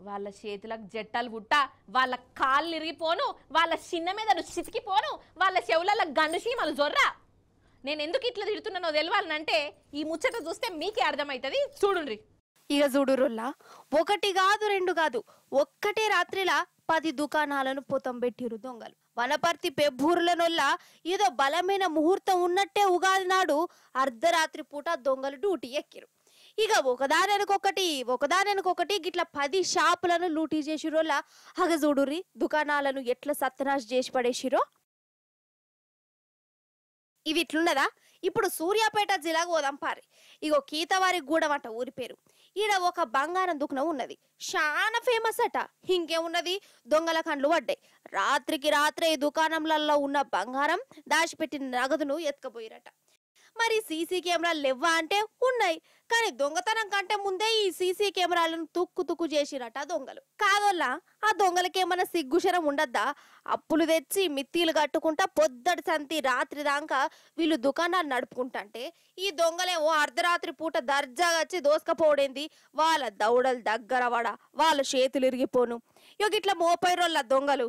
వాళ్ళ చేతులకు జట్టలు పుట్ట, వాళ్ళ కాళ్ళు ఇరిగిపోను, వాళ్ళ చిన్న మీద చితికిపోను, వాళ్ళ చెవులలో గండు చీమలు జొర్రా. నేను ఎందుకు ఇట్లా తిడుతున్నానో తెలియాలనంటే ఈ ముచ్చట చూస్తే మీకే అర్థమవుతుంది, చూడుండ్రి. ఇక చూడురుల్లా, ఒకటి కాదు రెండు కాదు, ఒక్కటే రాత్రిలా 10 దుకాణాలను పొతం పెట్టిరు దొంగలు. వనపర్తి పెబ్బూరులనొల్ల ఏదో బలమైన ముహూర్తం ఉన్నట్టే ఉగాది నాడు అర్ధరాత్రి పూట దొంగలు డ్యూటీ ఎక్కిరు. ఇక ఒకదానెనకొకటి గిట్ల 10 షాపులను లూటీ చేసిరోలా. అగ చూడుర్రి దుకాణాలను ఎట్లా సత్యనాశ్ చేసి పడేసిరో. ఇవి ఇట్లున్నదా. ఇప్పుడు సూర్యాపేట జిల్లాకు పోదాం పారి. ఇగో కీతవారి గూడెం అంట ఊరి పేరు. ఈడ ఒక బంగారం దుకాణం ఉన్నది, చాలా ఫేమస్ అట. ఇంకేమున్నది, దొంగల కండ్లు పడ్డాయి. రాత్రికి రాత్రే ఈ దుకాణంలలో ఉన్న బంగారం దాచిపెట్టిన నగదును ఎత్తుకపోయిరట. మరి సీసీ కెమెరాలు లేవా అంటే ఉన్నాయి, కానీ దొంగతనం కంటే ముందే ఈ సీసీ కెమెరాలను తుక్కు చేసిరట దొంగలు. కాదోల్లా, ఆ దొంగలకేమన్నా సిగ్గుశరం ఉండద్దా? అప్పులు తెచ్చి మిత్తీలు కట్టుకుంటా పొద్దటి సంతి రాత్రి దాకా వీళ్ళు దుకాణాలు నడుపుకుంటుంటే ఈ దొంగలేమో అర్ధరాత్రి పూట దర్జాగా వచ్చి దోసుకపోవడేంది. వాళ్ళ దౌడలు దగ్గర పడ, వాళ్ళ చేతులు ఇరిగిపోను. ఇక ఇట్లా మోపైరోళ్ళ దొంగలు.